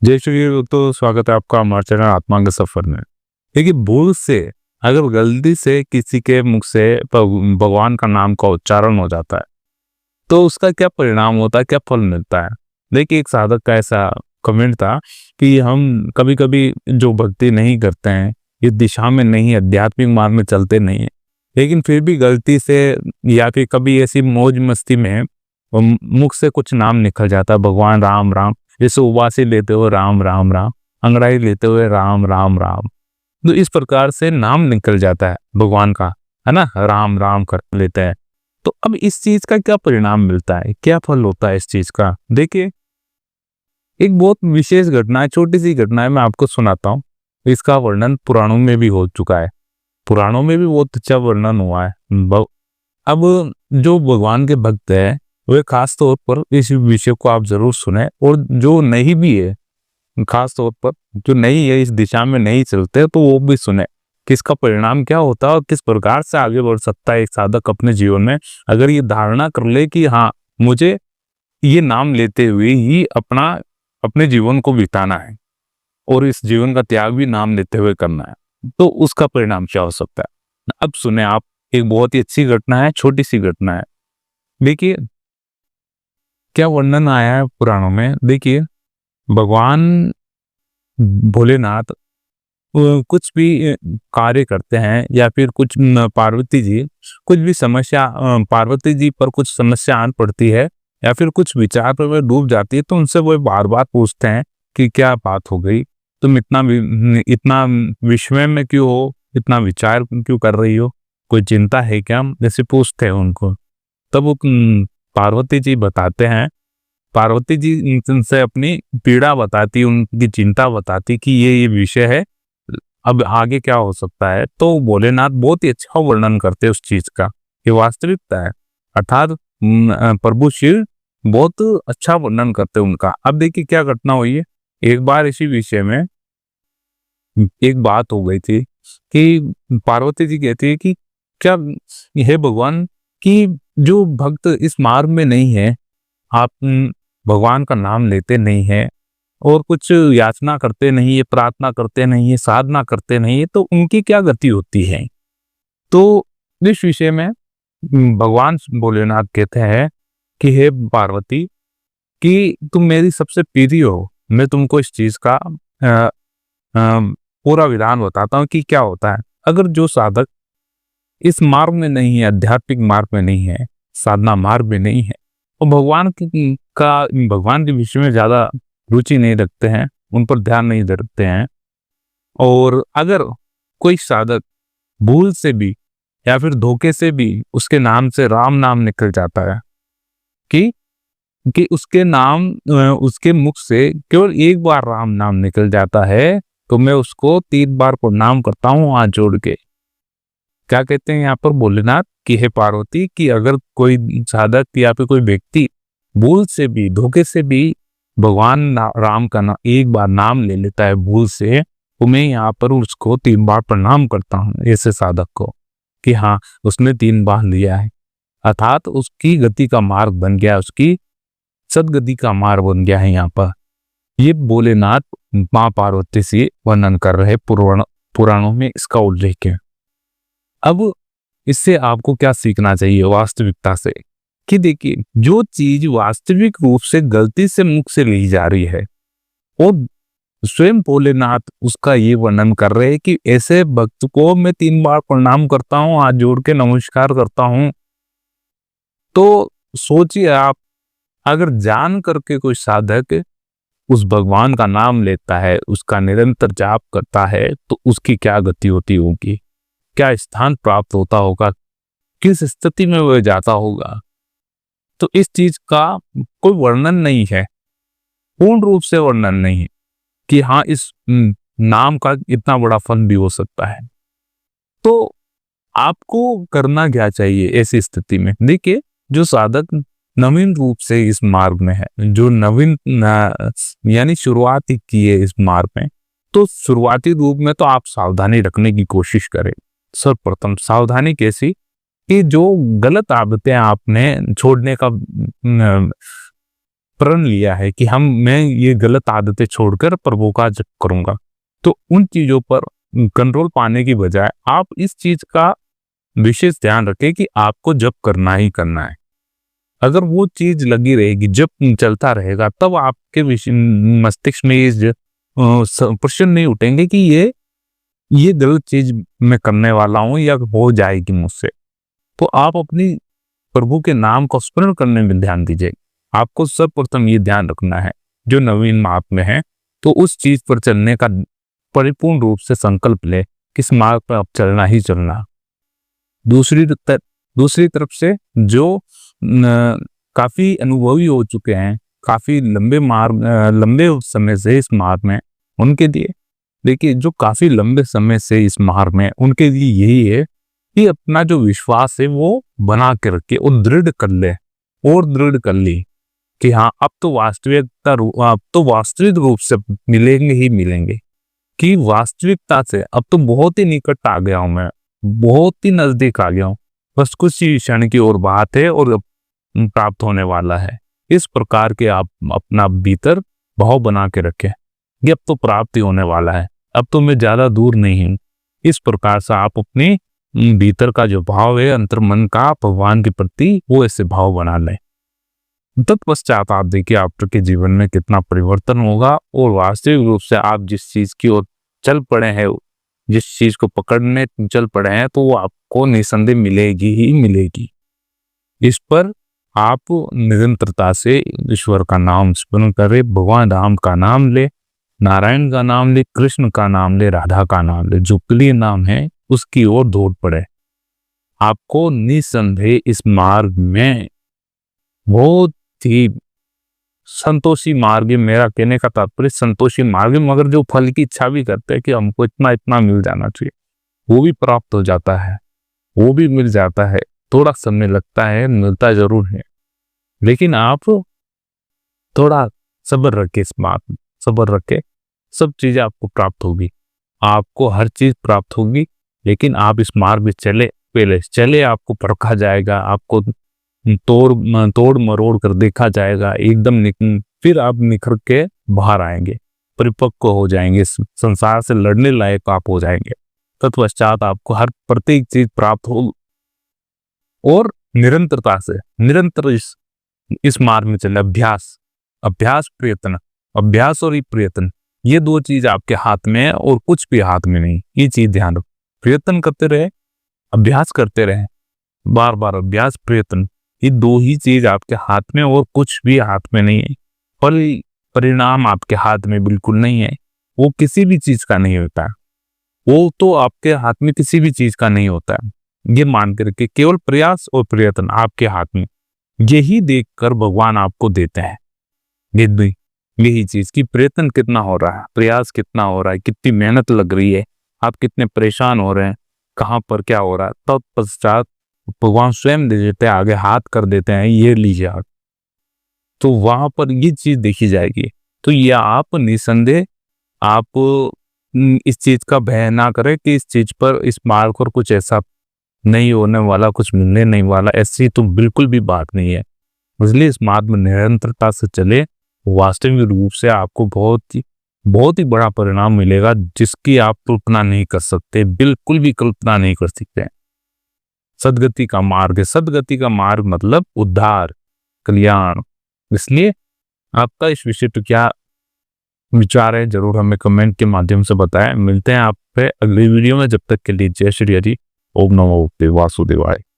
जय श्री तो स्वागत है आपका हमारे चैनल आत्मा के सफर में। देखिए, भूल से अगर गलती से किसी के मुख से भगवान का नाम का उच्चारण हो जाता है तो उसका क्या परिणाम होता है, क्या फल मिलता है। देखिए, एक साधक का ऐसा कमेंट था कि हम कभी कभी जो भक्ति नहीं करते हैं, इस दिशा में नहीं, आध्यात्मिक मार्ग में चलते नहीं है, लेकिन फिर भी गलती से या फिर कभी ऐसी मौज मस्ती में मुख से कुछ नाम निकल जाता है, भगवान राम राम, जैसे उबासी लेते हुए राम राम राम, अंगड़ाई लेते हुए राम राम राम। तो इस प्रकार से नाम निकल जाता है भगवान का, है ना, राम राम कर लेते हैं। तो अब इस चीज का क्या परिणाम मिलता है, क्या फल होता है इस चीज का। देखिए, एक बहुत विशेष घटना है, छोटी सी घटना है, मैं आपको सुनाता हूँ। इसका वर्णन पुराणों में भी हो चुका है, पुराणों में भी बहुत अच्छा वर्णन हुआ है। अब जो भगवान के भक्त है वे खास तौर पर इस विषय को आप जरूर सुने, और जो नहीं भी है, खास तौर पर जो नहीं है, इस दिशा में नहीं चलते, तो वो भी सुने कि इसका परिणाम क्या होता है और किस प्रकार से आगे बढ़ सकता है एक साधक अपने जीवन में, अगर ये धारणा कर ले कि हाँ, मुझे ये नाम लेते हुए ही अपने जीवन को बिताना है और इस जीवन का त्याग भी नाम लेते हुए करना है, तो उसका परिणाम क्या हो सकता है। अब सुने आप, एक बहुत ही अच्छी घटना है, छोटी सी घटना है। देखिए, क्या वर्णन आया है पुराणों में। देखिए, भगवान भोलेनाथ कुछ भी कार्य करते हैं या फिर कुछ पार्वती जी कुछ भी समस्या, पार्वती जी पर कुछ समस्या आन पड़ती है या फिर कुछ विचार पर वे डूब जाती है, तो उनसे वो बार बार पूछते हैं कि क्या बात हो गई, तुम इतना विस्मय में क्यों हो, इतना विचार क्यों कर रही हो, कोई चिंता है क्या, जैसे पूछते हैं उनको। तब वो पार्वती जी बताते हैं, पार्वती जी उनसे अपनी पीड़ा बताती, उनकी चिंता बताती कि ये विषय है, अब आगे क्या हो सकता है। तो भोलेनाथ बहुत ही अच्छा वर्णन करते हैं उस चीज का, ये वास्तविकता है, अर्थात प्रभु शिव बहुत अच्छा वर्णन करते हैं उनका। अब देखिए क्या घटना हुई है। एक बार इसी विषय में एक बात हो गई थी कि पार्वती जी कहती है कि क्या, हे भगवान, कि जो भक्त इस मार्ग में नहीं है, आप भगवान का नाम लेते नहीं है और कुछ याचना करते नहीं है, प्रार्थना करते नहीं है, साधना करते नहीं है, तो उनकी क्या गति होती है। तो इस विषय में भगवान भोलेनाथ कहते हैं कि हे पार्वती, कि तुम मेरी सबसे प्रिय हो, मैं तुमको इस चीज का पूरा विधान बताता हूँ कि क्या होता है। अगर जो साधक इस मार्ग में नहीं है, आध्यात्मिक मार्ग में नहीं है, साधना मार्ग में नहीं है, और भगवान के विषय में ज्यादा रुचि नहीं रखते हैं, उन पर ध्यान नहीं रखते हैं, और अगर कोई साधक भूल से भी या फिर धोखे से भी उसके नाम से राम नाम निकल जाता है, कि उसके नाम उसके मुख से केवल एक बार राम नाम निकल जाता है, तो मैं उसको 3 बार प्रणाम करता हूँ हाथ जोड़ के। क्या कहते हैं यहाँ पर भोलेनाथ कि हे पार्वती, कि अगर कोई साधक या फिर कोई व्यक्ति भूल से भी, धोखे से भी भगवान राम का एक बार नाम ले लेता है भूल से, तो मैं यहाँ पर उसको 3 बार प्रणाम करता हूँ ऐसे साधक को, कि हाँ, उसने 3 बार लिया है, अर्थात उसकी गति का मार्ग बन गया, उसकी सदगति का मार्ग बन गया है। यहाँ पर ये भोलेनाथ माँ पार्वती से वर्णन कर रहे पुराणों में इसका उल्लेख है। अब इससे आपको क्या सीखना चाहिए वास्तविकता से, कि देखिए, जो चीज वास्तविक रूप से गलती से मुख से ली जा रही है, और स्वयं भोलेनाथ उसका ये वर्णन कर रहे हैं कि ऐसे भक्त को मैं 3 बार प्रणाम करता हूँ, हाथ जोड़ के नमस्कार करता हूँ। तो सोचिए आप, अगर जान करके कोई साधक उस भगवान का नाम लेता है, उसका निरंतर जाप करता है, तो उसकी क्या गति होती होगी, क्या स्थान प्राप्त होता होगा, किस स्थिति में वह जाता होगा। तो इस चीज का कोई वर्णन नहीं है, पूर्ण रूप से वर्णन नहीं है, कि हाँ, इस नाम का इतना बड़ा फल भी हो सकता है। तो आपको करना क्या चाहिए ऐसी स्थिति में। देखिए, जो साधक नवीन रूप से इस मार्ग में है, जो नवीन यानी शुरुआत ही की है इस मार्ग में, तो शुरुआती रूप में तो आप सावधानी रखने की कोशिश करें। सर्वप्रथम सावधानी कैसी, कि जो गलत आदतें आपने छोड़ने का प्रण लिया है कि मैं ये गलत आदतें छोड़कर प्रभु का जप करूंगा, तो उन चीजों पर कंट्रोल पाने की बजाय आप इस चीज का विशेष ध्यान रखें कि आपको जप करना ही करना है। अगर वो चीज लगी रहेगी, जप चलता रहेगा, तब आपके मस्तिष्क में ये प्रश्न नहीं उठेंगे कि ये गलत चीज मैं करने वाला हूं या हो जाएगी मुझसे। तो आप अपनी प्रभु के नाम को स्मरण करने में ध्यान दीजिए। आपको सर्वप्रथम ये ध्यान रखना है, जो नवीन मार्ग में है तो उस चीज पर चलने का परिपूर्ण रूप से संकल्प ले, किस मार्ग पर अब चलना ही चलना। दूसरी तरफ से जो काफी अनुभवी हो चुके हैं, काफी लंबे समय से इस मार्ग में, उनके लिए देखिए, जो काफी लंबे समय से इस मार्ग में, उनके लिए यही है कि अपना जो विश्वास है वो बना के रखे और दृढ़ कर ले, और दृढ़ कर ली कि हाँ, अब तो वास्तविक रूप से मिलेंगे ही मिलेंगे, कि वास्तविकता से अब तो बहुत ही निकट आ गया हूं, मैं बहुत ही नजदीक आ गया हूं, बस कुछ ही क्षण की और बात है और प्राप्त होने वाला है। इस प्रकार के आप अपना भीतर भाव बना के रखें कि अब तो प्राप्ति होने वाला है, अब तो मैं ज्यादा दूर नहीं हूं। इस प्रकार से आप अपने भीतर का जो भाव है अंतर्मन का भगवान के प्रति, वो ऐसे भाव बना लें। तत्पश्चात आप देखिए आपके जीवन में कितना परिवर्तन होगा, और वास्तविक रूप से आप जिस चीज की ओर चल पड़े हैं, जिस चीज को पकड़ने चल पड़े हैं, तो वो आपको निसंदेह मिलेगी ही मिलेगी। इस पर आप निरंतरता से ईश्वर का नाम स्मरण करें, भगवान राम का नाम ले, नारायण का नाम ले, कृष्ण का नाम ले, राधा का नाम ले, जो प्रिय नाम है उसकी ओर दौड़ पड़े। आपको निसंदेह इस मार्ग में बहुत ही संतोषी मार्ग, मेरा कहने का तात्पर्य संतोषी मार्ग, मगर जो फल की इच्छा भी करते हैं कि हमको इतना इतना मिल जाना चाहिए, वो भी प्राप्त हो जाता है, वो भी मिल जाता है। थोड़ा समय लगता है, मिलता जरूर है, लेकिन आप थोड़ा सब्र रखे, इस बात में सब्र रखे, सब चीजें आपको प्राप्त होगी, आपको हर चीज प्राप्त होगी। लेकिन आप इस मार्ग में चले, पहले चले, आपको परखा जाएगा, आपको तोड़ मरोड़ कर देखा जाएगा, एकदम फिर आप निखर के बाहर आएंगे, परिपक्व हो जाएंगे, संसार से लड़ने लायक आप हो जाएंगे। तत्पश्चात आपको हर प्रत्येक चीज प्राप्त हो, और निरंतरता से निरंतर इस मार्ग में चले। अभ्यास प्रयत्न, अभ्यास और प्रयत्न, ये दो चीज आपके हाथ में है और कुछ भी हाथ में नहीं, ये चीज ध्यान रखो। प्रयत्न करते रहे, अभ्यास करते रहे, बार बार अभ्यास प्रयत्न, ये दो ही चीज आपके हाथ में, और कुछ भी हाथ में नहीं है। परिणाम आपके हाथ में बिल्कुल नहीं है, वो किसी भी चीज का नहीं होता है, वो तो आपके हाथ में किसी भी चीज का नहीं होता है। ये मान करके केवल प्रयास और प्रयत्न आपके हाथ में, यही देखकर भगवान आपको देते हैं। यही चीज की प्रयत्न कितना हो रहा है, प्रयास कितना हो रहा है, कितनी मेहनत लग रही है, आप कितने परेशान हो रहे हैं, कहाँ पर क्या हो रहा है, तब पश्चात भगवान स्वयं दे देते हैं, आगे हाथ कर देते हैं, ये लीजिए आप, तो वहां पर ये चीज देखी जाएगी। तो ये आप निसंदेह आप इस चीज का भय ना करें कि इस चीज पर, इस मार्ग पर कुछ ऐसा नहीं होने वाला, कुछ मिलने नहीं वाला, ऐसी तो बिल्कुल भी बात नहीं है। इसलिए इस मार्ग में निरंतरता से चले, वास्तविक रूप से आपको बहुत ही बड़ा परिणाम मिलेगा, जिसकी आप कल्पना नहीं कर सकते, बिल्कुल भी कल्पना नहीं कर सकते। सदगति का मार्ग है, सदगति का मार्ग मतलब उद्धार, कल्याण। इसलिए आपका इस विषय पर क्या विचार है, जरूर हमें कमेंट के माध्यम से बताएं। मिलते हैं आप पे अगली वीडियो में, जब तक के लिए जय श्री हरि, ओम नमो भगवते वासुदेवाय।